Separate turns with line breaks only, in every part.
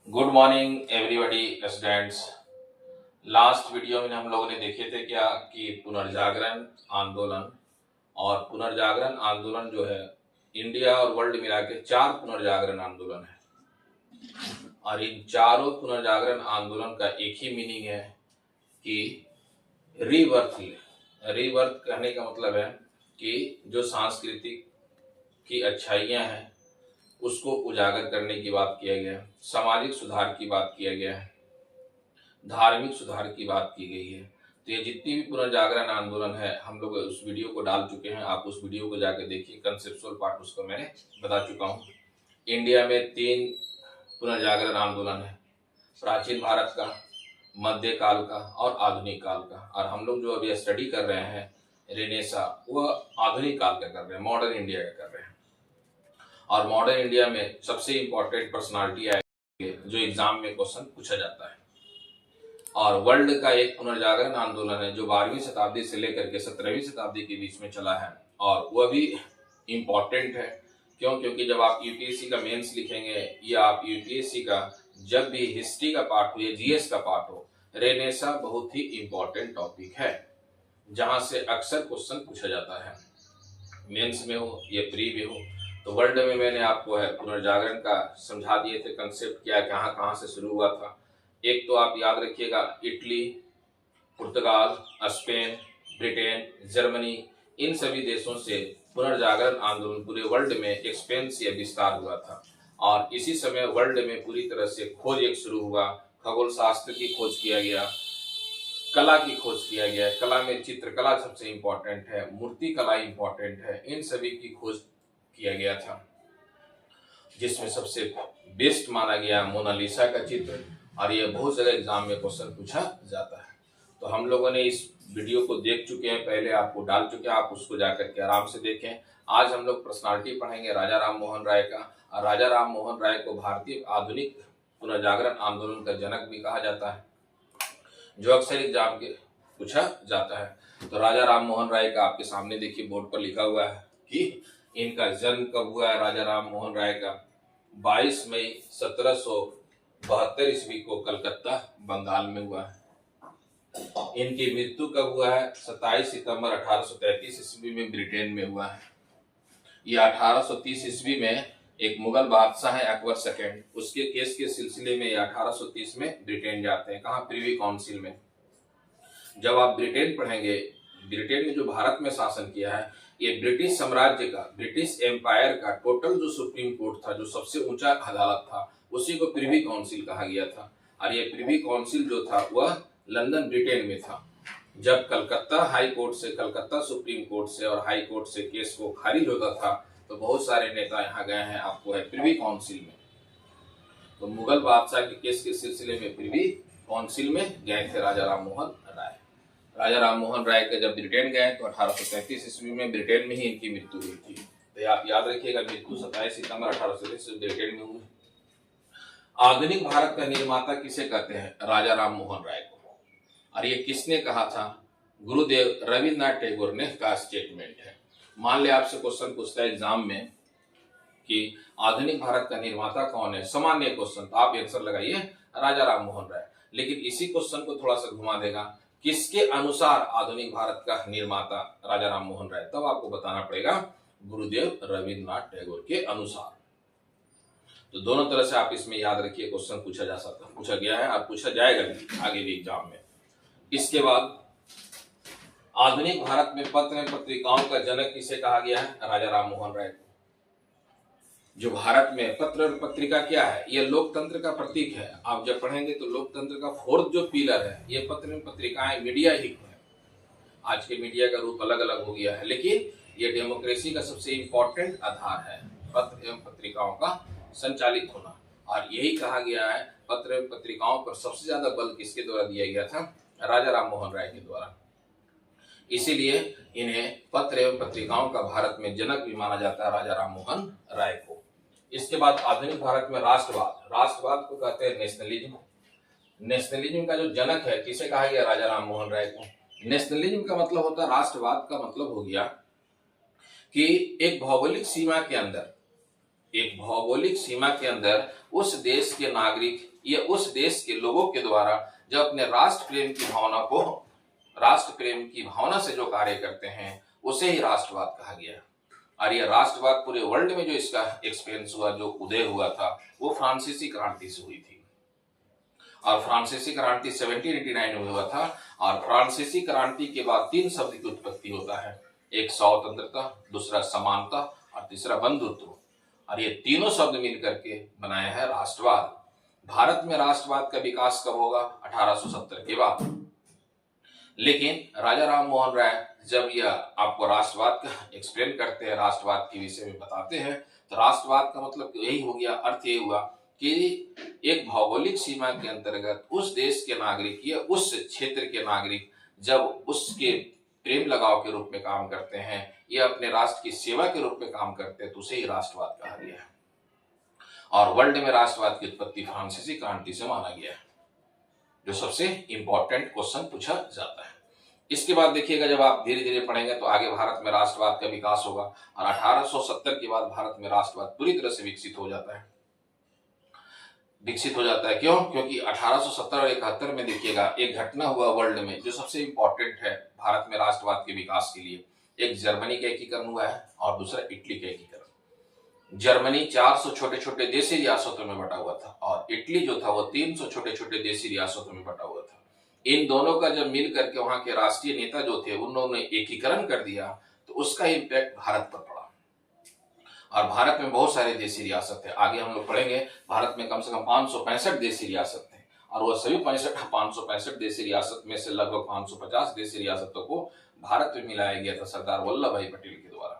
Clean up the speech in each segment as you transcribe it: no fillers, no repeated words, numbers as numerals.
Good morning everybody students. Last video में हम लोगों ने देखे थे क्या कि पुनर्जागरण आंदोलन और पुनर्जागरण आंदोलन जो है इंडिया और वर्ल्ड मिला के 4 पुनर्जागरण आंदोलन है और इन चारों पुनर्जागरण आंदोलन का एक ही मीनिंग है कि रीबर्थ। रीबर्थ कहने का मतलब है कि जो सांस्कृतिक की अच्छाइयाँ हैं उसको उजागर करने की बात किया गया है, सामाजिक सुधार की बात किया गया है, धार्मिक सुधार की बात की गई है। तो ये जितनी भी पुनर्जागरण आंदोलन है हम लोग उस वीडियो को डाल चुके हैं, आप उस वीडियो को जाके देखिए। कंसेप्चुअल पार्ट उसको मैंने बता चुका हूँ। इंडिया में 3 पुनर्जागरण आंदोलन है, प्राचीन भारत का, मध्यकाल का और आधुनिक काल का। और हम लोग जो अभी स्टडी कर रहे हैं रेनेसा, वह आधुनिक काल का कर रहे हैं, मॉडर्न इंडिया का कर रहे हैं। और मॉडर्न इंडिया में सबसे इंपॉर्टेंट पर्सनालिटी आएगी जो एग्जाम में क्वेश्चन पूछा जाता है। और वर्ल्ड का एक पुनर्जागरण आंदोलन है जो 12वीं शताब्दी से लेकर के 17वीं शताब्दी के बीच में चला है और वह भी इम्पॉर्टेंट है। क्यों? क्योंकि जब आप यूपीएससी का मेंस लिखेंगे या आप यूपीएससी का जब भी हिस्ट्री का पार्ट हो या जीएस का पार्ट हो, रेनेसा बहुत ही इम्पॉर्टेंट टॉपिक है जहां से अक्सर क्वेश्चन पूछा जाता है, मेंस में हो या प्री में हो। तो वर्ल्ड में मैंने आपको है पुनर्जागरण का समझा दिए थे, कंसेप्ट क्या कहाँ कहाँ से शुरू हुआ था। एक तो आप याद रखिएगा, इटली, पुर्तगाल, स्पेन, ब्रिटेन, जर्मनी, इन सभी देशों से पुनर्जागरण आंदोलन पूरे वर्ल्ड में एक्सपेंस या विस्तार हुआ था। और इसी समय वर्ल्ड में पूरी तरह से खोज एक शुरू हुआ, खगोल शास्त्र की खोज किया गया, कला की खोज किया गया। कला में चित्रकला सबसे इंपॉर्टेंट है, मूर्ति कला इंपॉर्टेंट है, इन सभी की खोज किया गया था जिसमें सबसे बेस्ट माना गया मोनालिसा का चित्र। और ये बहुत जगह एग्जाम में क्वेश्चन पूछा जाता है। तो हम लोगों ने इस वीडियो को देख चुके हैं, पहले आपको डाल चुके हैं, आप उसको जाकर के आराम से देखें। आज हम लोग पर्सनालिटी पढ़ेंगे राजा राम मोहन राय का। और राजा राम मोहन राय को भारतीय आधुनिक पुनर्जागरण आंदोलन का जनक भी कहा जाता है, जो अक्सर एग्जाम के पूछा जाता है। तो राजा राम मोहन राय का आपके सामने देखिए बोर्ड पर लिखा हुआ है कि इनका जन्म कब हुआ है। राजा राम मोहन राय का 22 मई 1772 ईस्वी को कलकत्ता बंगाल में हुआ है। इनकी मृत्यु कब हुआ है? 27 सितंबर 1833 ईस्वी में ब्रिटेन में हुआ है। यह 1830 ईस्वी में एक मुगल बादशाह है अकबर सेकंड, उसके केस के सिलसिले में 1830 में ब्रिटेन जाते हैं। कहाँ? प्रिवी काउंसिल में। जब आप ब्रिटेन पढ़ेंगे, ब्रिटेन ने जो भारत में शासन किया है, ये ब्रिटिश साम्राज्य का, ब्रिटिश एम्पायर का टोटल जो सुप्रीम कोर्ट था, जो सबसे ऊंचा अदालत था, उसी को प्रिवी काउंसिल कहा गया था। और ये प्रिवी काउंसिल जो था वह लंदन ब्रिटेन में था। जब कलकत्ता हाई कोर्ट से, कलकत्ता सुप्रीम कोर्ट से और हाई कोर्ट से केस को खारिज होता था तो बहुत सारे नेता यहाँ गए हैं, आपको है प्रिवी काउंसिल में। तो मुगल बादशाह के केस के सिलसिले में प्रिवी काउंसिल में गए थे राजा राम मोहन राय। राजा राम मोहन राय के जब ब्रिटेन गए तो 1833 ईस्वी में ब्रिटेन में ही इनकी मृत्यु हुई थी। तो आप याद रखिएगा, मृत्यु 27 सितंबर 1833 से ब्रिटेन में हुई। आधुनिक भारत का निर्माता किसे कहते हैं? राजा राम मोहन राय को। और ये किसने कहा था? गुरुदेव रविन्द्रनाथ टैगोर ने का स्टेटमेंट है। मान ले आपसे क्वेश्चन पूछता है एग्जाम में कि आधुनिक भारत का निर्माता कौन है, सामान्य क्वेश्चन, तो आप आंसर लगाइए राजा राम मोहन राय। लेकिन इसी क्वेश्चन को थोड़ा सा घुमा देगा, किसके अनुसार आधुनिक भारत का निर्माता राजा राम मोहन राय, तब आपको बताना पड़ेगा गुरुदेव रविन्द्रनाथ टैगोर के अनुसार। तो दोनों तरह से आप इसमें याद रखिए, क्वेश्चन पूछा जा सकता है, पूछा गया है और पूछा जाएगा भी आगे भी एग्जाम में। इसके बाद आधुनिक भारत में पत्र एवं पत्रिकाओं का जनक किसे कहा गया है? राजा राम मोहन राय को। जो भारत में पत्र और पत्रिका क्या है? यह लोकतंत्र का प्रतीक है। आप जब पढ़ेंगे तो लोकतंत्र का 4th जो पिलर है ये पत्र एवं पत्रिकाएं, मीडिया ही है। आज के मीडिया का रूप अलग अलग हो गया है, लेकिन ये डेमोक्रेसी का सबसे इंपॉर्टेंट आधार है, पत्र एवं पत्रिकाओं का संचालित होना। और यही कहा गया है, पत्र एवं पत्रिकाओं पर सबसे ज्यादा बल किसके द्वारा दिया गया था? राजा राम मोहन राय के द्वारा। इसीलिए इन्हें पत्र एवं पत्रिकाओं का भारत में जनक भी माना जाता है, राजा राम मोहन राय को। इसके बाद आधुनिक भारत में राष्ट्रवाद, राष्ट्रवाद को कहते हैं नेशनलिज्म। नेशनलिज्म का जो जनक है किसे कहा गया? राजा राम मोहन राय को। नेशनलिज्म का मतलब होता है, राष्ट्रवाद का मतलब हो गया कि एक भौगोलिक सीमा के अंदर, एक भौगोलिक सीमा के अंदर उस देश के नागरिक ये उस देश के लोगों के द्वारा जब अपने राष्ट्र प्रेम की भावना से जो कार्य करते हैं उसे ही राष्ट्रवाद कहा गया। और यह राष्ट्रवाद पूरे वर्ल्ड में जो इसका एक्सपीरियंस हुआ, जो उदय हुआ था, वो फ्रांसीसी क्रांति से हुई थी। और फ्रांसीसी क्रांति 1789 में हुआ था। और फ्रांसीसी क्रांति के बाद 3 शब्द की उत्पत्ति होता है, एक स्वतंत्रता, दूसरा समानता और तीसरा बंधुत्व। और ये तीनों शब्द मिलकर के बनाया है राष्ट्रवाद। भारत में राष्ट्रवाद का विकास कब होगा? 1870 के बाद। लेकिन राजा राम मोहन राय जब यह आपको राष्ट्रवाद का एक्सप्लेन करते हैं, राष्ट्रवाद के विषय में बताते हैं, तो राष्ट्रवाद का मतलब यही हो गया, अर्थ ये हुआ कि एक भौगोलिक सीमा के अंतर्गत उस देश के नागरिक या उस क्षेत्र के नागरिक जब उसके प्रेम लगाव के रूप में काम करते हैं या अपने राष्ट्र की सेवा के रूप में काम करते हैं, तो उसे ही राष्ट्रवाद कहा गया है। और वर्ल्ड में राष्ट्रवाद की उत्पत्ति फ्रांसीसी क्रांति से माना गया है, जो सबसे इंपॉर्टेंट क्वेश्चन पूछा जाता है। इसके बाद देखिएगा, जब आप धीरे धीरे पढ़ेंगे तो आगे भारत में राष्ट्रवाद का विकास होगा और 1870 के बाद भारत में राष्ट्रवाद पूरी तरह से विकसित हो जाता है। क्यों? क्योंकि 1870 और 71 में देखिएगा एक घटना हुआ वर्ल्ड में जो सबसे इंपॉर्टेंट है भारत में राष्ट्रवाद के विकास के लिए। एक जर्मनी का एकीकरण हुआ है और दूसरा इटली का एकीकरण। जर्मनी 400 छोटे छोटे देशी रियासतों में बटा हुआ था और इटली जो था वो 300 छोटे छोटे देशी रियासतों में बटा हुआ था। इन दोनों का जब मिल करके वहां के राष्ट्रीय नेता जो थे उन्होंने एकीकरण कर दिया तो उसका इम्पैक्ट भारत पर पड़ा। और भारत में बहुत सारे देशी रियासत है, आगे हम लोग पढ़ेंगे। भारत में कम से कम 565 देशी रियासत थे और वह सभी 565 देशी रियासत में से लगभग 550 देशी रियासतों को भारत में मिलाया गया था सरदार वल्लभ भाई पटेल के द्वारा।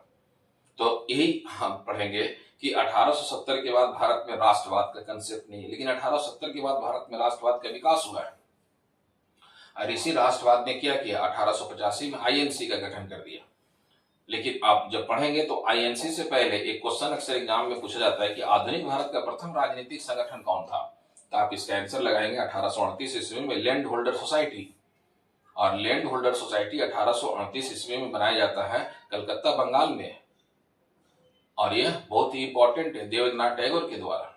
तो यही हम पढ़ेंगे कि 1870 के बाद भारत में राष्ट्रवाद का कंसेप्ट नहीं है, लेकिन 1870 के बाद भारत में राष्ट्रवाद का विकास हुआ है। और इसी राष्ट्रवाद ने क्या किया, 1885 में आईएनसी का गठन कर दिया। लेकिन आप जब पढ़ेंगे तो आईएनसी से पहले एक क्वेश्चन अक्सर एग्जाम में पूछा जाता है कि आधुनिक भारत का प्रथम राजनीतिक संगठन कौन था? तो आप इसका आंसर लगाएंगे 1838 ईस्वी में लैंड होल्डर सोसाइटी। और लैंड होल्डर सोसाइटी 1838 ईस्वी में बनाया जाता है कलकत्ता बंगाल में, और यह बहुत ही इंपॉर्टेंट है, देवेंद्रनाथ टैगोर के द्वारा।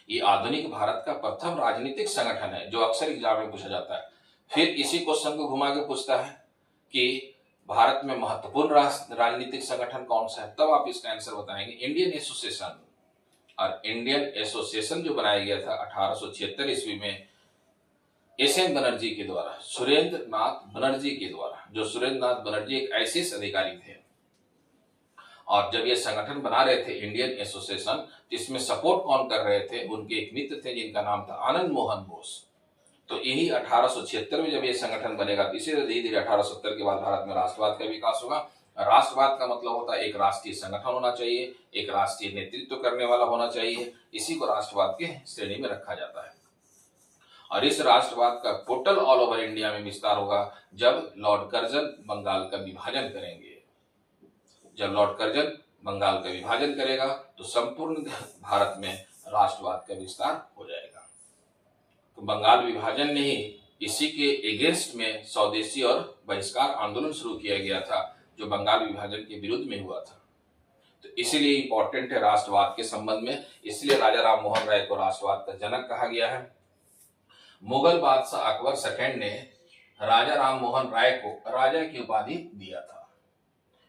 ये आधुनिक भारत का प्रथम राजनीतिक संगठन है जो अक्सर एग्जाम में पूछा जाता है। फिर इसी क्वेश्चन को घुमा के पूछता है कि भारत में महत्वपूर्ण राजनीतिक संगठन कौन सा है? तब आप इसका आंसर बताएंगे इंडियन एसोसिएशन। और इंडियन एसोसिएशन जो बनाया गया था 1876 ईस्वी में एसएन बनर्जी के द्वारा, सुरेंद्र नाथ बनर्जी के द्वारा। जो सुरेंद्र नाथ बनर्जी एक आईसीएस अधिकारी थे और जब ये संगठन बना रहे थे इंडियन एसोसिएशन, जिसमें सपोर्ट कौन कर रहे थे? उनके एक मित्र थे जिनका नाम था आनंद मोहन बोस। तो यही 1876 में जब ये संगठन बनेगा तो इसी धीरे धीरे 1870 के बाद भारत में राष्ट्रवाद का विकास होगा। राष्ट्रवाद का मतलब होता है एक राष्ट्रीय संगठन होना चाहिए, एक राष्ट्रीय नेतृत्व करने वाला होना चाहिए, इसी को राष्ट्रवाद के श्रेणी में रखा जाता है। और इस राष्ट्रवाद का टोटल ऑल ओवर इंडिया में विस्तार होगा जब लॉर्ड कर्जन बंगाल का विभाजन करेंगे। जब लॉर्ड कर्जन बंगाल का विभाजन करेगा तो संपूर्ण भारत में राष्ट्रवाद का विस्तार हो जाएगा। तो बंगाल विभाजन ने ही इसी के एगेंस्ट में स्वदेशी और बहिष्कार आंदोलन शुरू किया गया था जो बंगाल विभाजन के विरुद्ध में हुआ था। तो इसीलिए इंपॉर्टेंट है राष्ट्रवाद के संबंध में, इसलिए राजा राम मोहन राय को राष्ट्रवाद का जनक कहा गया है। मुगल बादशाह अकबर सेकंड ने राजा राम मोहन राय को राजा की उपाधि दिया था।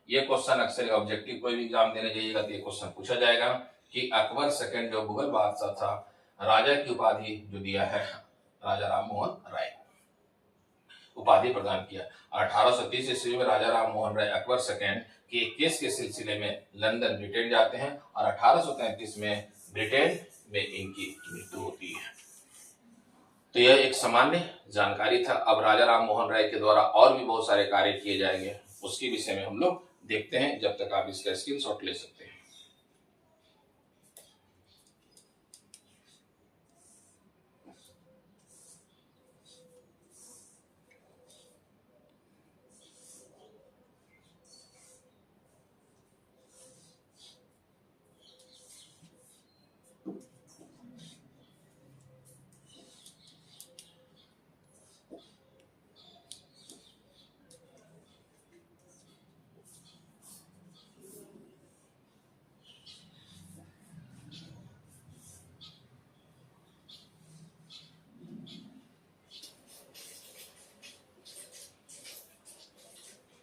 यह क्वेश्चन अक्सर ऑब्जेक्टिव कोई भी एग्जाम देने जाइएगा तो ये क्वेश्चन पूछा जाएगा कि अकबर सेकंड जो मुगल बादशाह था, राजा की उपाधि जो दिया है राजा राम मोहन राय उपाधि प्रदान किया। 1830 ईस्वी में राजा राम मोहन राय अकबर सेकंड के केस के सिलसिले में लंदन ब्रिटेन जाते हैं और 1833 में ब्रिटेन में इनकी मृत्यु होती है। तो यह एक सामान्य जानकारी था। अब राजा राम मोहन राय के द्वारा और भी बहुत सारे कार्य किए जाएंगे, उसके विषय में हम लोग देखते हैं। जब तक आप इसका स्क्रीनशॉट ले सकते हैं।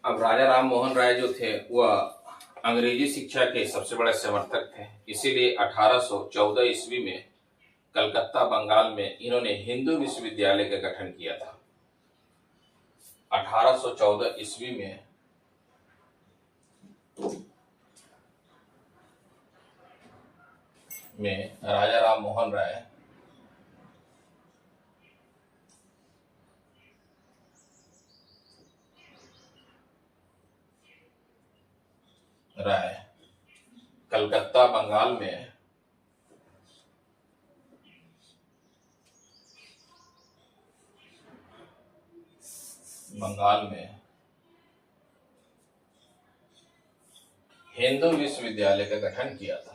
अब राजा राम मोहन राय जो थे वह अंग्रेजी शिक्षा के सबसे बड़े समर्थक थे, इसीलिए 1814 ईस्वी में कलकत्ता बंगाल में इन्होंने हिंदू विश्वविद्यालय का गठन किया था। 1814 ईस्वी में राजा राम मोहन राय कलकत्ता बंगाल में हिंदू विश्वविद्यालय का गठन किया था।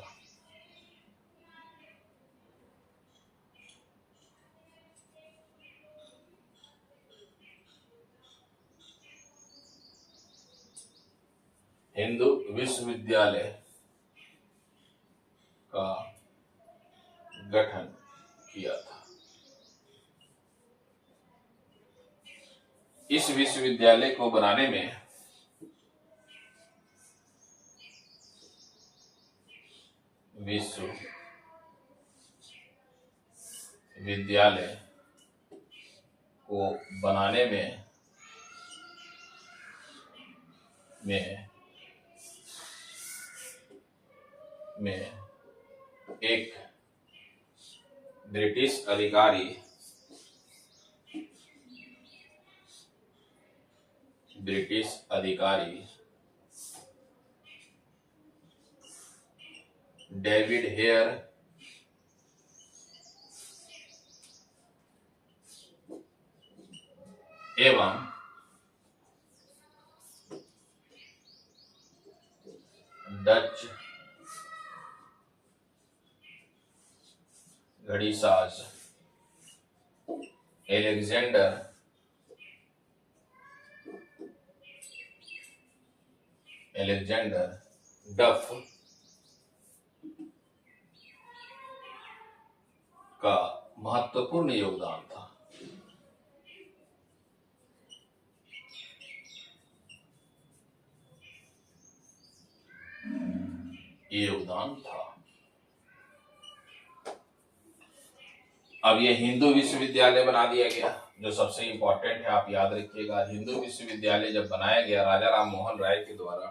हिंदू विश्वविद्यालय का गठन किया था। इस विश्वविद्यालय को बनाने में विश्वविद्यालय को बनाने में एक ब्रिटिश अधिकारी डेविड हेयर एवं डच घड़ीसाज एलेक्जेंडर डफ का महत्वपूर्ण योगदान था। अब ये हिंदू विश्वविद्यालय बना दिया गया, जो सबसे इंपॉर्टेंट है, आप याद रखिएगा। हिंदू विश्वविद्यालय जब बनाया गया राजा राम मोहन राय के द्वारा,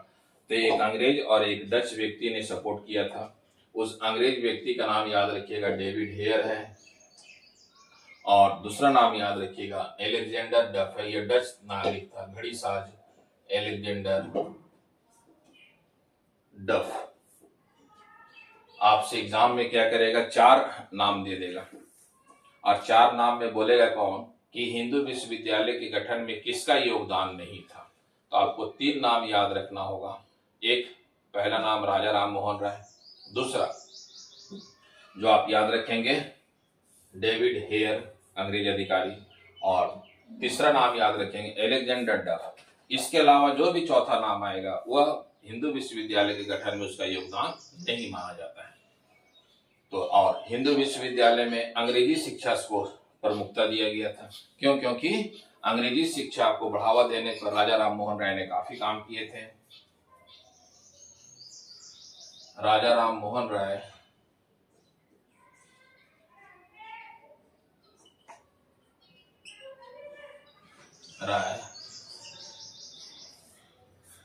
तो एक अंग्रेज और एक डच व्यक्ति ने सपोर्ट किया था। उस अंग्रेज व्यक्ति का नाम याद रखिएगा डेविड हेयर है, और दूसरा नाम याद रखिएगा एलेक्जेंडर डफ है। यह डच नागरिक था, घड़ीसाज एलेक्जेंडर डफ। आपसे एग्जाम में क्या करेगा, 4 नाम दे देगा, और 4 नाम में बोलेगा कौन कि हिंदू विश्वविद्यालय के गठन में किसका योगदान नहीं था। तो आपको 3 नाम याद रखना होगा। एक, पहला नाम राजा राम मोहन राय, दूसरा जो आप याद रखेंगे डेविड हेयर अंग्रेज अधिकारी, और तीसरा नाम याद रखेंगे एलेक्जेंडर डफ। इसके अलावा जो भी चौथा नाम आएगा वह हिंदू विश्वविद्यालय के गठन में उसका योगदान नहीं माना जाता है। तो और हिंदू विश्वविद्यालय में अंग्रेजी शिक्षा को प्रमुखता दिया गया था। क्यों? क्योंकि अंग्रेजी शिक्षा को बढ़ावा देने पर राजा राम मोहन राय ने काफी काम किए थे। राजा राम मोहन राय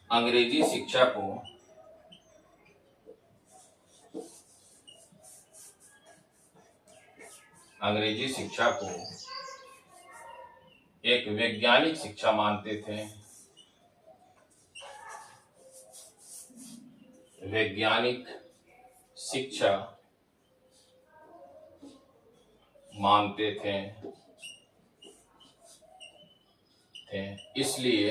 अंग्रेजी शिक्षा को एक वैज्ञानिक शिक्षा मानते थे। वैज्ञानिक शिक्षा मानते थे, इसलिए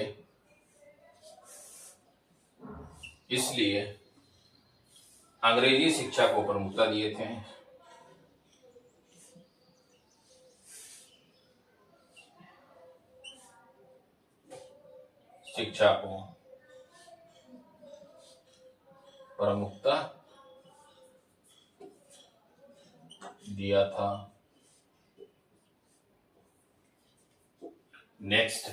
अंग्रेजी शिक्षा को प्रमुखता दिए थे। शिक्षा को प्रमुखता दिया था। नेक्स्ट,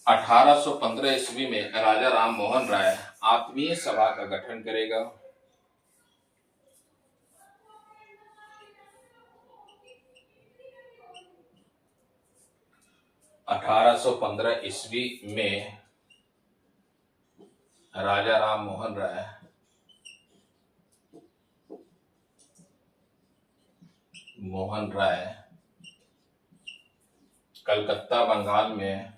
1815 ईस्वी में राजा राम मोहन राय आत्मीय सभा का गठन करेगा। 1815 ईस्वी में राजा राम मोहन राय कलकत्ता बंगाल में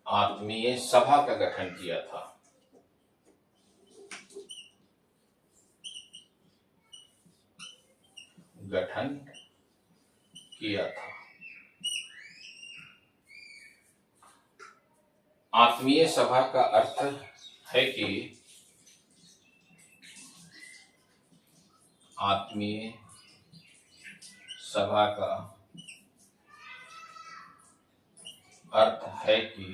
आत्मीय सभा का गठन किया था। आत्मीय सभा का अर्थ है कि आत्मीय सभा का अर्थ है कि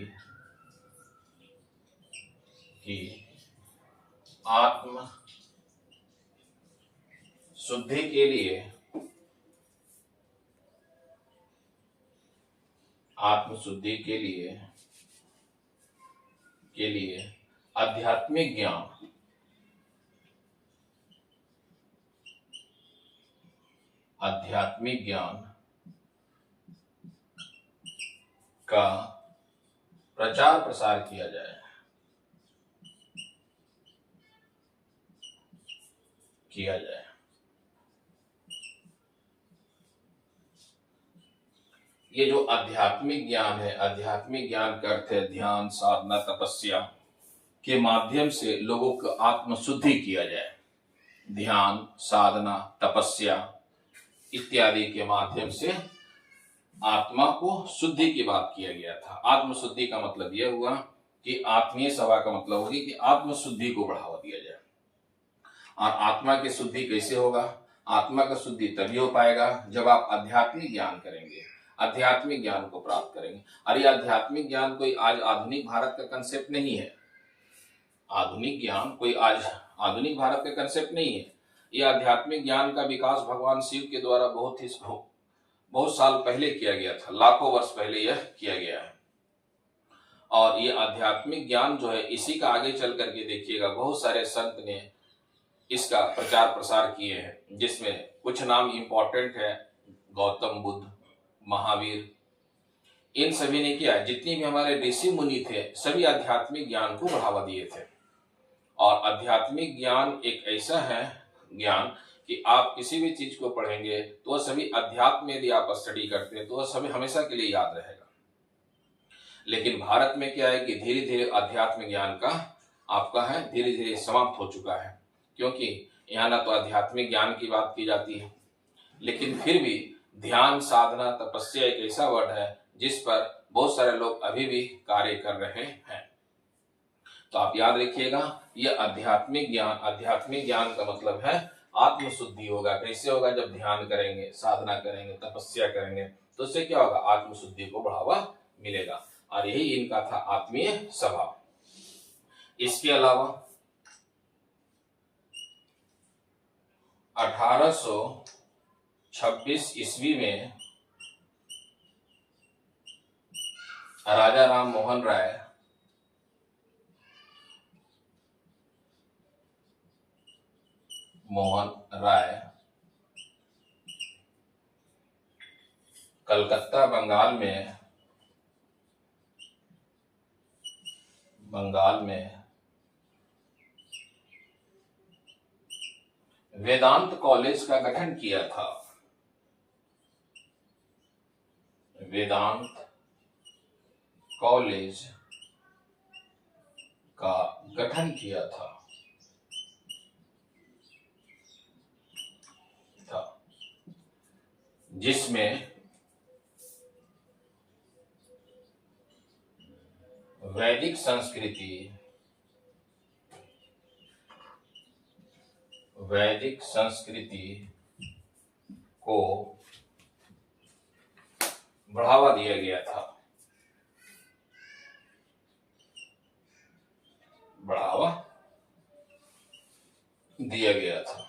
आत्म शुद्धि के लिए आध्यात्मिक ज्ञान का प्रचार प्रसार किया जाए। ये जो आध्यात्मिक ज्ञान है, आध्यात्मिक ज्ञान का अर्थ है ध्यान, साधना, तपस्या के माध्यम से लोगों को आत्म शुद्धि किया जाए। ध्यान, साधना, तपस्या इत्यादि के माध्यम से आत्मा को शुद्धि की बात किया गया था। आत्म शुद्धि का मतलब यह हुआ कि आत्मीय सभा का मतलब होगी कि आत्म शुद्धि को बढ़ावा दिया जाए। और आत्मा की शुद्धि कैसे होगा? आत्मा का शुद्धि तभी हो पाएगा जब आप आध्यात्मिक ज्ञान करेंगे, आध्यात्मिक ज्ञान को प्राप्त करेंगे। और ये आध्यात्मिक ज्ञान कोई आज आधुनिक भारत का कंसेप्ट नहीं है। आधुनिक ज्ञान कोई आज आधुनिक भारत का कंसेप्ट नहीं है। यह आध्यात्मिक ज्ञान का विकास भगवान शिव के द्वारा बहुत साल पहले किया गया था, लाखों वर्ष पहले यह किया गया है। और ये आध्यात्मिक ज्ञान जो है, इसी का आगे चल करके देखिएगा बहुत सारे संत ने इसका प्रचार प्रसार किए हैं, जिसमें कुछ नाम इंपॉर्टेंट है, गौतम बुद्ध, महावीर, इन सभी ने किया। जितनी भी हमारे ऋषि मुनि थे सभी आध्यात्मिक ज्ञान को बढ़ावा दिए थे। और आध्यात्मिक ज्ञान एक ऐसा है ज्ञान कि आप किसी भी चीज को पढ़ेंगे तो वह सभी अध्यात्म में यदि आप स्टडी करते हैं तो वह सभी हमेशा के लिए याद रहेगा। लेकिन भारत में क्या है कि धीरे धीरे अध्यात्म ज्ञान का आपका है धीरे धीरे समाप्त हो चुका है, क्योंकि यहाँ ना तो आध्यात्मिक ज्ञान की बात की जाती है, लेकिन फिर भी ध्यान, साधना, तपस्या एक ऐसा वर्ड है जिस पर बहुत सारे लोग अभी भी कार्य कर रहे हैं। तो आप याद रखिएगा, यह आध्यात्मिक ज्ञान का मतलब है आत्म शुद्धि होगा। कैसे होगा? जब ध्यान करेंगे, साधना करेंगे, तपस्या करेंगे तो उससे क्या होगा? आत्म शुद्धि को बढ़ावा मिलेगा। और यही इनका था आत्मीय सभा। इसके अलावा 1826 ईस्वी में राजा राम मोहन राय कलकत्ता बंगाल में वेदांत कॉलेज का गठन किया था। वेदांत कॉलेज का गठन किया था जिसमें वैदिक संस्कृति को बढ़ावा दिया गया था। बढ़ावा दिया गया था।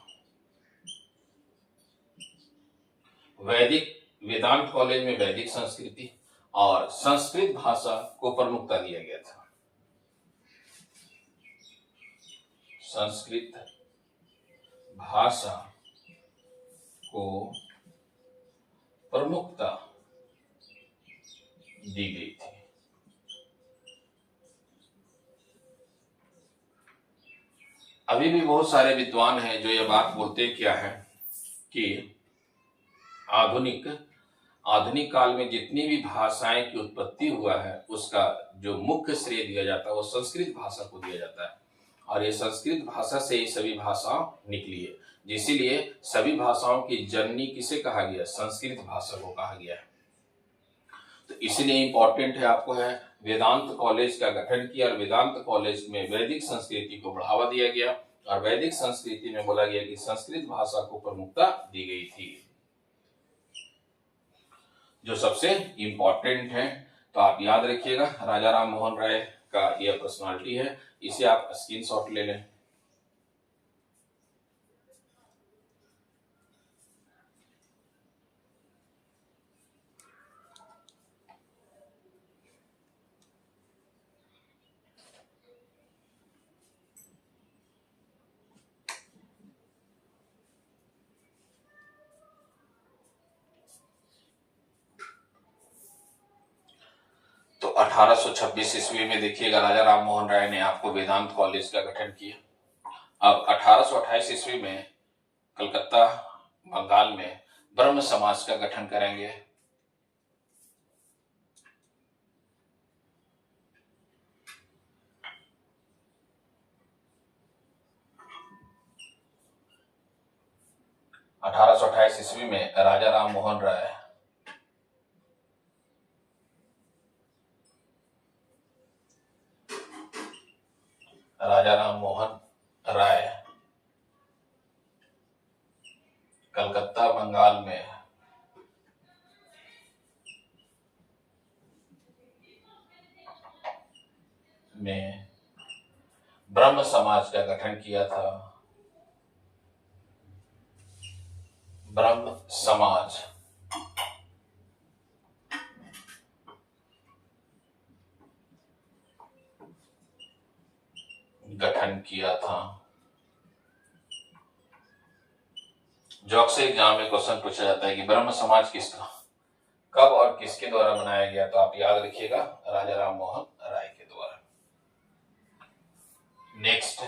वैदिक वेदांत कॉलेज में वैदिक संस्कृति और संस्कृत भाषा को प्रमुखता दिया गया था। संस्कृत भाषा को प्रमुखता दी गई थी। अभी भी बहुत सारे विद्वान हैं जो ये बात बोलते क्या है कि आधुनिक काल में जितनी भी भाषाएं की उत्पत्ति हुआ है उसका जो मुख्य श्रेय दिया जाता है वो संस्कृत भाषा को दिया जाता है, और ये संस्कृत भाषा से ही सभी भाषा निकली है। इसीलिए सभी भाषाओं की जननी किसे कहा गया? संस्कृत भाषा को कहा गया है। तो इसलिए इंपॉर्टेंट है, आपको है वेदांत कॉलेज का गठन किया और वेदांत कॉलेज में वैदिक संस्कृति को बढ़ावा दिया गया और वैदिक संस्कृति में बोला गया कि संस्कृत भाषा को प्रमुखता दी गई थी, जो सबसे इंपॉर्टेंट है। तो आप याद रखिएगा, राजा राम मोहन राय का यह पर्सनालिटी है, इसे आप स्क्रीनशॉट ले लें। तो 1826 ईस्वी में देखिएगा राजा राम मोहन राय ने आपको वेदांत कॉलेज का गठन किया। अब 1828 ईस्वी में कलकत्ता बंगाल में ब्रह्म समाज का गठन करेंगे। ईस्वी में राजा राम मोहन राय कलकत्ता बंगाल में ब्रह्म समाज का गठन किया था। ब्रह्म समाज गठन किया था। जो अक्सर एग्जाम में क्वेश्चन पूछा जाता है कि ब्रह्म समाज किसका, कब और किसके द्वारा बनाया गया, तो आप याद रखिएगा राजा राम मोहन राय के द्वारा। नेक्स्ट,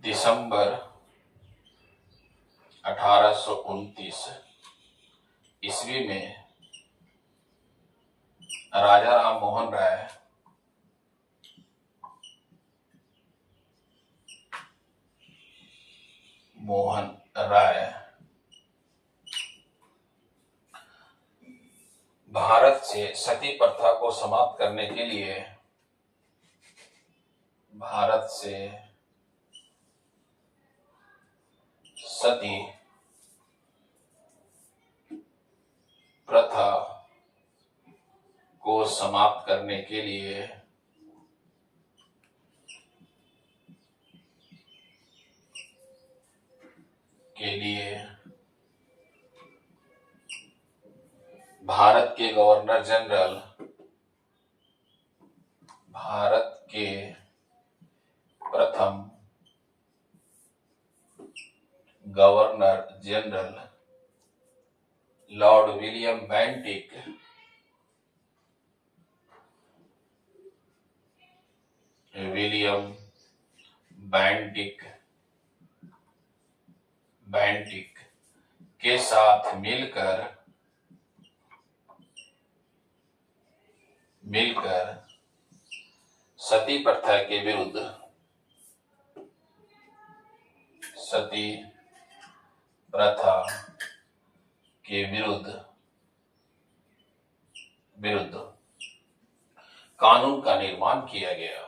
दिसंबर 1829 ईस्वी में राजा राम मोहन राय भारत से सती प्रथा को समाप्त करने के लिए भारत से सती प्रथा को समाप्त करने के लिए भारत के गवर्नर जनरल, भारत के प्रथम governor general Lord William Bentinck के साथ मिलकर सती प्रथा के विरुद्ध कानून का निर्माण किया गया।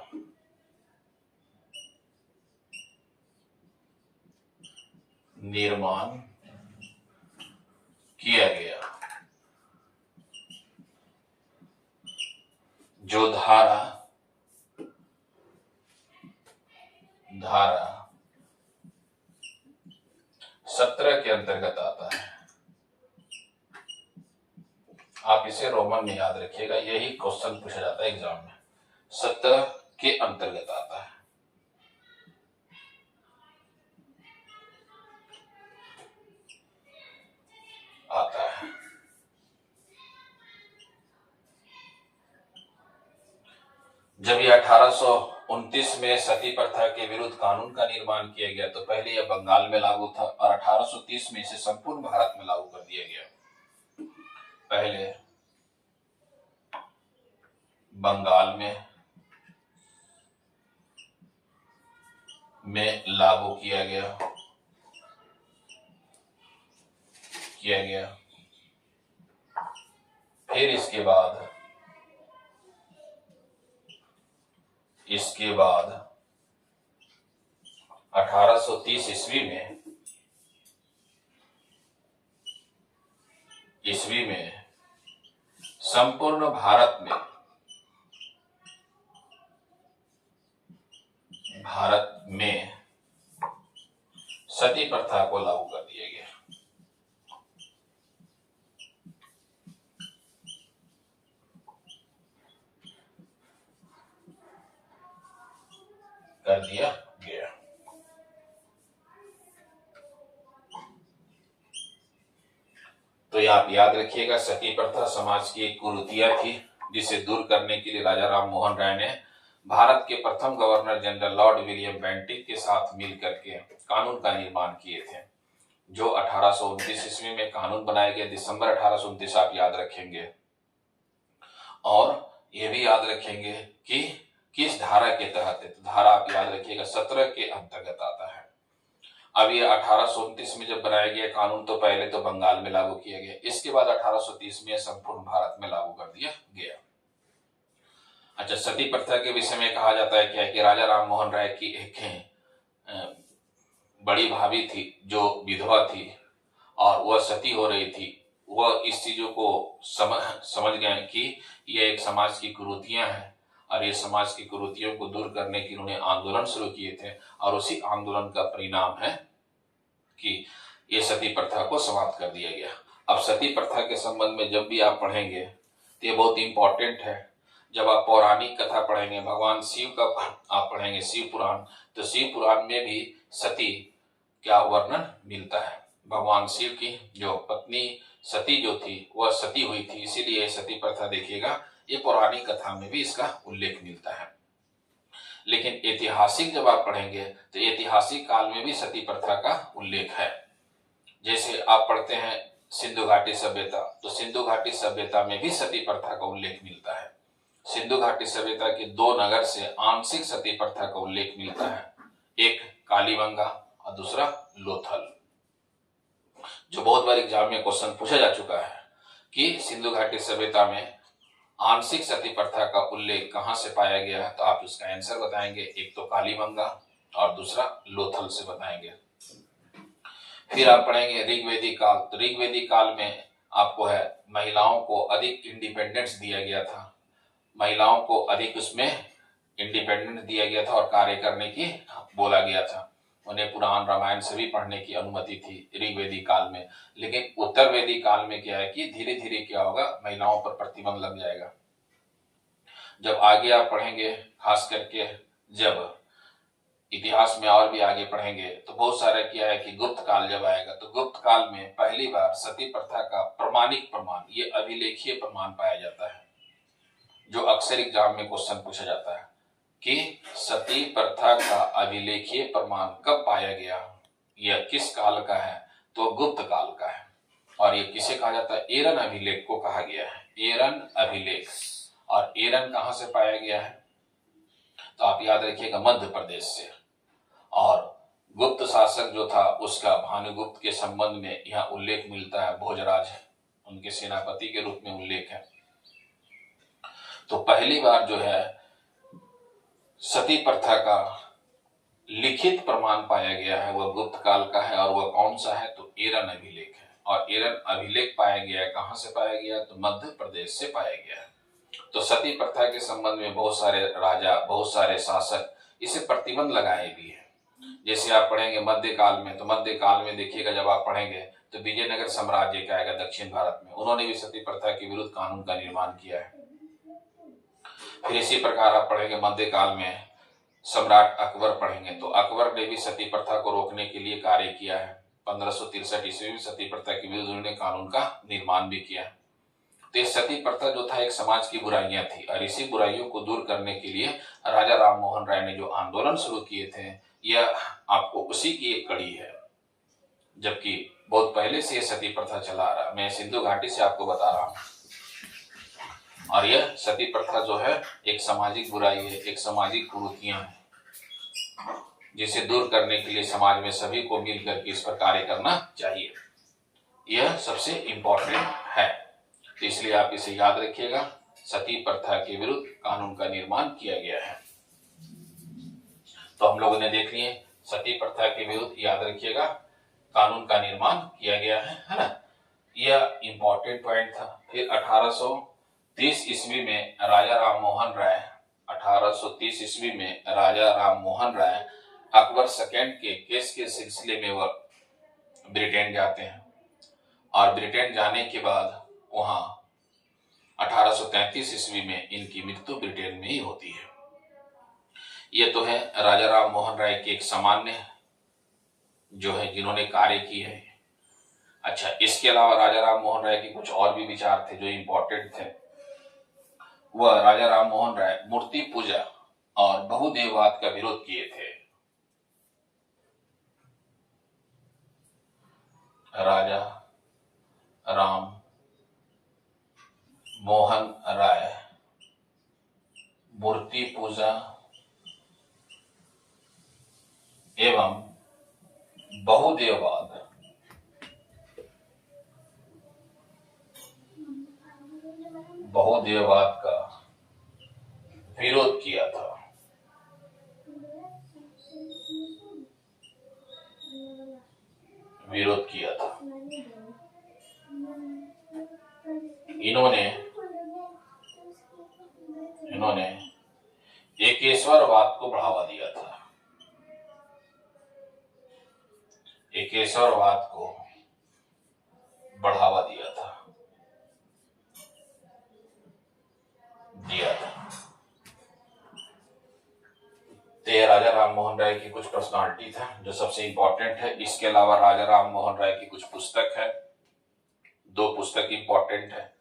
निर्माण किया गया। जो धारा 17 के अंतर्गत आता है। आप इसे रोमन में याद रखिएगा, यही क्वेश्चन पूछा जाता है एग्जाम में। 17 के अंतर्गत आता है। जब ये 1829 में सती प्रथा के विरुद्ध कानून का निर्माण किया गया तो पहले यह बंगाल में लागू था और 1830 में इसे संपूर्ण भारत में लागू कर दिया गया। पहले बंगाल में लागू किया गया फिर इसके बाद 1830 ईस्वी में संपूर्ण भारत में सती प्रथा को लागू कर दिया गया। तो ये आप याद रखिएगा, सती प्रथा समाज की एक कुरीतियां थी जिसे दूर करने के लिए राजा राम मोहन राय ने भारत के प्रथम governor general Lord William Bentinck के साथ मिलकर के कानून का निर्माण किए थे। जो 1829 ईस्वी में कानून बनाया गया, दिसंबर 1829 आप याद रखेंगे। और ये भी याद रखेंगे कि किस धारा के तहत है। तो धारा आप याद रखिएगा 17 के अंतर्गत आता है। अब ये 1829 में जब बनाया गया कानून तो पहले तो बंगाल में लागू किया गया, इसके बाद 1830 में संपूर्ण भारत में लागू कर दिया गया। अच्छा, सती प्रथा के विषय में कहा जाता है क्या है कि राजा राम मोहन राय की एक बड़ी भाभी थी जो विधवा थी और वह सती हो रही थी। वह इस चीजों को समझ गए कि यह एक समाज की कुरीतियां हैं और ये समाज की कुरीतियों को दूर करने के उन्होंने आंदोलन शुरू किए थे और उसी आंदोलन का परिणाम है कि ये सती प्रथा को समाप्त कर दिया गया। अब सती प्रथा के संबंध में जब भी आप पढ़ेंगे तो ये बहुत इंपॉर्टेंट है। जब आप पौराणिक कथा पढ़ेंगे, भगवान शिव का आप पढ़ेंगे शिव पुराण, तो शिव पुराण में भी सती क्या वर्णन मिलता है। भगवान शिव की जो पत्नी सती जो थी वह सती हुई थी, इसीलिए सती प्रथा देखिएगा ये पौराणिक कथा में भी इसका उल्लेख मिलता है। लेकिन ऐतिहासिक जब आप पढ़ेंगे तो ऐतिहासिक काल में भी सती प्रथा का उल्लेख है। जैसे आप पढ़ते हैं सिंधु घाटी सभ्यता, तो सिंधु घाटी सभ्यता में भी सती प्रथा का उल्लेख मिलता है। सिंधु घाटी सभ्यता के 2 नगर से आंशिक सती प्रथा का उल्लेख मिलता है, एक कालीबंगा और दूसरा लोथल। जो बहुत बार एग्जाम में क्वेश्चन पूछा जा चुका है कि सिंधु घाटी सभ्यता में आंशिक सती प्रथा का उल्लेख कहां से पाया गया है, तो आप इसका आंसर बताएंगे, एक तो कालीबंगा और दूसरा लोथल से बताएंगे। फिर आप पढ़ेंगे ऋग्वेदिक काल, तो ऋग्वेदिक काल में आपको है महिलाओं को अधिक इंडिपेंडेंस दिया गया था, महिलाओं को अधिक उसमें इंडिपेंडेंस दिया गया था और कार्य करने की बोला गया था। उन्हें पुराण रामायण सभी पढ़ने की अनुमति थी ऋग्वेदिक काल में। लेकिन उत्तर वैदिक काल में क्या है कि धीरे धीरे क्या होगा, महिलाओं पर प्रतिबंध लग जाएगा। जब आगे आप पढ़ेंगे, खास करके जब इतिहास में और भी आगे पढ़ेंगे तो बहुत सारा क्या है कि गुप्त काल जब आएगा तो गुप्त काल में पहली बार सती प्रथा का प्रमाणिक प्रमाण, ये अभिलेखीय प्रमाण पाया जाता है। जो अक्सर एग्जाम में क्वेश्चन पूछा जाता है कि सती प्रथा का अभिलेखीय प्रमाण कब पाया गया, यह किस काल का है, तो गुप्त काल का है। और ये किसे कहा जाता है, एरन अभिलेख को कहा गया है, एरन अभिलेख। और एरन कहां से पाया गया है, तो आप याद रखिएगा मध्य प्रदेश से। और गुप्त शासक जो था उसका भानुगुप्त के संबंध में यहाँ उल्लेख मिलता है, भोजराज उनके सेनापति के रूप में उल्लेख है। तो पहली बार जो है सती प्रथा का लिखित प्रमाण पाया गया है वह गुप्त काल का है, और वह कौन सा है, तो एरन अभिलेख है। और एरन अभिलेख पाया गया है, कहां से पाया गया, तो मध्य प्रदेश से पाया गया है। तो सती प्रथा के संबंध में बहुत सारे राजा, बहुत सारे शासक इसे प्रतिबंध लगाए भी है। जैसे आप पढ़ेंगे मध्यकाल में, तो मध्यकाल में देखिएगा जब आप पढ़ेंगे तो विजयनगर साम्राज्य का आएगा दक्षिण भारत में, उन्होंने भी सती प्रथा के विरुद्ध कानून का निर्माण किया है। फिर इसी प्रकार आप पढ़ेंगे मध्यकाल में सम्राट अकबर पढ़ेंगे, तो अकबर ने भी सती प्रथा को रोकने के लिए कार्य किया है। 1563 ईस्वी में सती प्रथा के विरुद्ध उन्होंने कानून का निर्माण भी किया। तो सती प्रथा जो था एक समाज की बुराइयां थी, और इसी बुराइयों को दूर करने के लिए राजा राम मोहन राय ने जो आंदोलन शुरू किए थे, यह आपको उसी की एक कड़ी है। जबकि बहुत पहले से यह सती प्रथा चला आ रहा, मैं सिंधु घाटी से आपको बता रहा हूं। और यह सती प्रथा जो है एक सामाजिक बुराई है, एक सामाजिक कुरीतियां है, जिसे दूर करने के लिए समाज में सभी को मिलकर के इस पर कार्य करना चाहिए। यह सबसे इंपॉर्टेंट है, तो इसलिए आप इसे याद रखिएगा। सती प्रथा के विरुद्ध कानून का निर्माण किया गया है। तो हम लोगों ने देख लिए सती प्रथा के विरुद्ध, याद रखिएगा, कानून का निर्माण किया गया है ना। यह इंपॉर्टेंट पॉइंट था। फिर 1830 ईस्वी में राजा राम मोहन राय 1830 ईस्वी में राजा राम मोहन राय अकबर सेकंड के केस के सिलसिले में वह ब्रिटेन जाते हैं, और ब्रिटेन जाने के बाद वहां 1833 ईस्वी में इनकी मृत्यु ब्रिटेन में ही होती है। ये तो है राजा राम मोहन राय के एक सामान्य जो है जिन्होंने कार्य की है। अच्छा, इसके अलावा राजा राम मोहन राय के कुछ और भी विचार थे जो इंपॉर्टेंट थे। वह राजा राम मोहन राय मूर्ति पूजा और बहुदेववाद का विरोध किए थे। राजा राम मोहन राय मूर्ति पूजा एवं बहुदेववाद का विरोध किया था। इन्होंने एकेश्वरवाद को बढ़ावा दिया था। एकेश्वरवाद को बढ़ावा दिया था। तो ये राजा राम मोहन राय की कुछ पर्सनालिटी था जो सबसे इंपॉर्टेंट है। इसके अलावा राजा राम मोहन राय की कुछ पुस्तक है, 2 पुस्तक इंपॉर्टेंट है।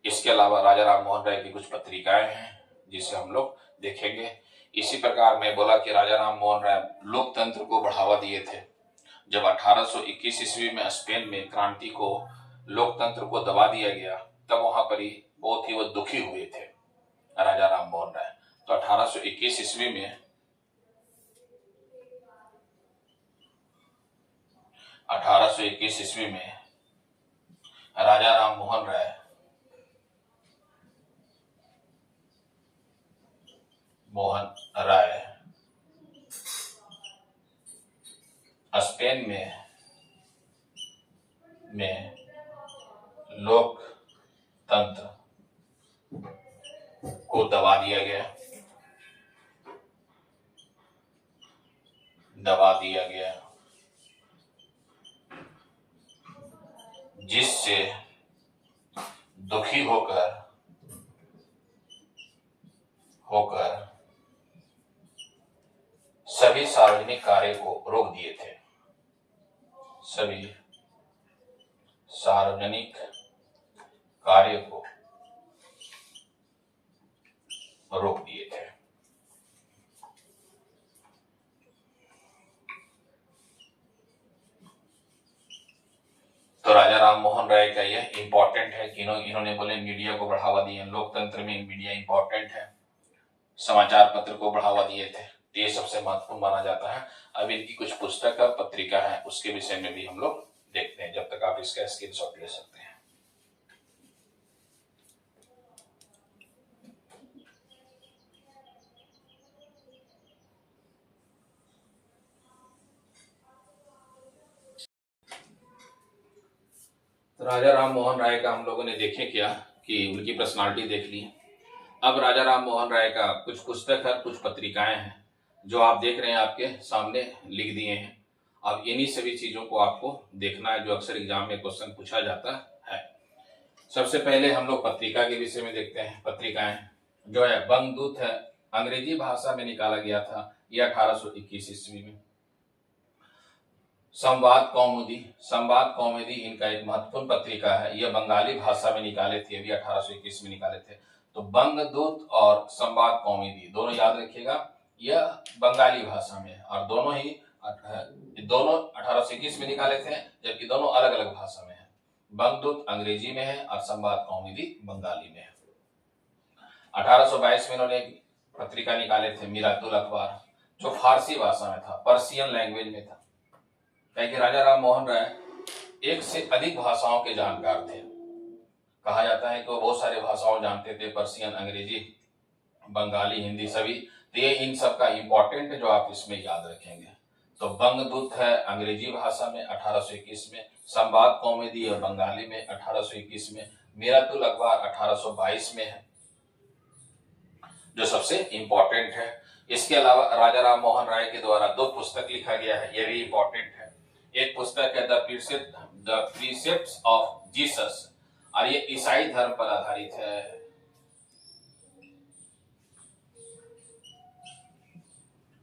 इसके अलावा राजा राम मोहन राय की कुछ पत्रिकाएं हैं जिसे हम लोग देखेंगे। इसी प्रकार मैं बोला कि राजा राम मोहन राय लोकतंत्र को बढ़ावा दिए थे। जब 1821 ईस्वी में स्पेन में क्रांति को, लोकतंत्र को दबा दिया गया, तब वहां पर ही बहुत ही वो दुखी हुए थे राजा राम मोहन राय। तो 1821 ईस्वी में राजा राम मोहन राय स्पेन में लोकतंत्र को दबा दिया गया, जिससे दुखी होकर सभी सार्वजनिक कार्य को रोक दिए थे। सभी सार्वजनिक कार्य को रोक दिए थे। तो राजा राम मोहन राय का यह इंपॉर्टेंट है कि इन्होंने बोले मीडिया को बढ़ावा दिया। लोकतंत्र में मीडिया इंपॉर्टेंट है, समाचार पत्र को बढ़ावा दिए थे, ये सबसे महत्वपूर्ण माना जाता है। अब इनकी कुछ पुस्तक और पत्रिका है, उसके विषय में भी हम लोग देखते हैं। जब तक आप इसका स्क्रीनशॉट ले सकते हैं। तो राजा राम मोहन राय का हम लोगों ने देखे क्या कि उनकी पर्सनालिटी देख ली। अब राजा राम मोहन राय का कुछ पुस्तक है, कुछ पत्रिकाएं हैं जो आप देख रहे हैं, आपके सामने लिख दिए हैं। अब इन्हीं सभी चीजों को आपको देखना है जो अक्सर एग्जाम में क्वेश्चन पूछा जाता है। सबसे पहले हम लोग पत्रिका के विषय में देखते हैं। पत्रिकाएं जो है, बंगदूत है, अंग्रेजी भाषा में निकाला गया था यह 1821 ईस्वी में। संवाद कौमुदी, संवाद कौमुदी इनका एक महत्वपूर्ण पत्रिका है, यह बंगाली भाषा में निकाले थे, अभी 1821 में निकाले थे। तो बंगदूत और संवाद कौमुदी दोनों याद रखिएगा, यह बंगाली भाषा में है और दोनों 1821 में निकाले थे, जबकि दोनों अलग अलग भाषा में है। बंगदूत अंग्रेजी में है और संवाद कौमुदी बंगाली में है। 1822 में इन्होंने पत्रिका निकाले थे मिरातुल अखबार, जो फारसी भाषा में था, पर्शियन लैंग्वेज में था। क्योंकि राजा राम मोहन राय एक से अधिक भाषाओं के जानकार थे। कहा जाता है कि वो बहुत सारे भाषाओं जानते थे, पर्शियन, अंग्रेजी, बंगाली, हिंदी सभी। तो ये इन सब का इम्पोर्टेंट है जो आप इसमें याद रखेंगे। तो बंगदूत है अंग्रेजी भाषा में 1821 में, संवाद कौमुदी और बंगाली में 1821 में, मिरातुल अखबार 1822 में है जो सबसे इम्पोर्टेंट है। इसके अलावा राजा राम मोहन राय के द्वारा 2 पुस्तक लिखा गया है, यह भी इम्पोर्टेंट है। एक पुस्तक है द प्रीसेप्ट्स ऑफ जीसस और ये ईसाई धर्म पर आधारित है।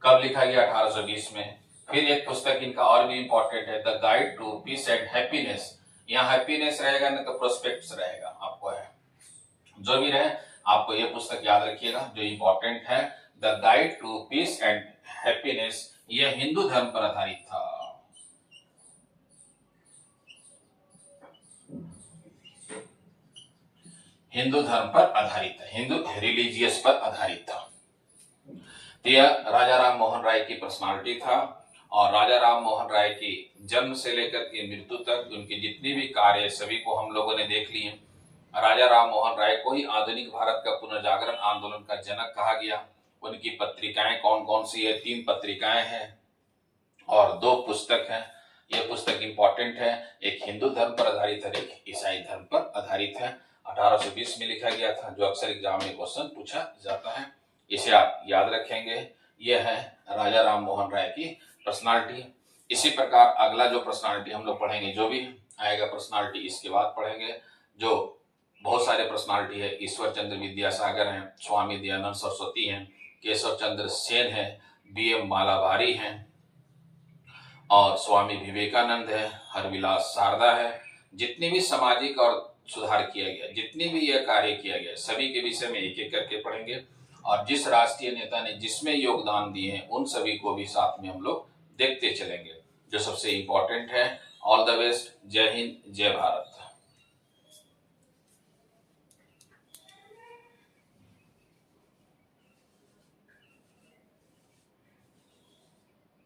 कब लिखा गया? 1820 में। फिर एक पुस्तक इनका और भी इम्पोर्टेंट है, the guide to peace and happiness. यहाँ हैप्पीनेस रहेगा ना तो प्रोस्पेक्ट्स रहेगा, आपको है जो भी रहे, आपको ये पुस्तक याद रखिएगा जो इम्पोर्टेंट है। The guide to peace and happiness, यह हिंदू धर्म पर आधारित था। हिंदू धर्म पर आधारित है, हिंदू रिलीजियस पर आधारित था। यह राजा राम मोहन राय की पर्सनालिटी था और राजा राम मोहन राय की जन्म से लेकर के मृत्यु तक उनके जितने भी कार्य सभी को हम लोगों ने देख लिए। राजा राम मोहन राय को ही आधुनिक भारत का पुनर्जागरण आंदोलन का जनक कहा गया। उनकी पत्रिकाएं कौन कौन सी है? 3 पत्रिकाएं हैं और 2 पुस्तक हैं। यह पुस्तक इंपॉर्टेंट है, एक हिंदू धर्म पर आधारित है, एक ईसाई धर्म पर आधारित है। 1820 में लिखा गया था, जो अक्सर एग्जाम में क्वेश्चन पूछा जाता है, इसे आप याद रखेंगे। यह है राजा राम मोहन राय की पर्सनालिटी। इसी प्रकार अगला जो पर्सनालिटी हम लोग पढ़ेंगे, जो भी आएगा पर्सनालिटी इसके बाद पढ़ेंगे, जो बहुत सारे पर्सनालिटी है। ईश्वर चंद्र विद्यासागर हैं, स्वामी दयानंद सरस्वती हैं, केशव चंद्र सेन है, BM मालाबारी हैं और स्वामी विवेकानंद है, हरविलास शारदा है। जितने भी सामाजिक और सुधार किया गया, जितने भी यह कार्य किया गया, सभी के विषय में एक एक करके पढ़ेंगे और जिस राष्ट्रीय नेता ने जिसमें योगदान दिए हैं उन सभी को भी साथ में हम लोग देखते चलेंगे, जो सबसे इंपॉर्टेंट है। ऑल द बेस्ट, जय हिंद, जय भारत।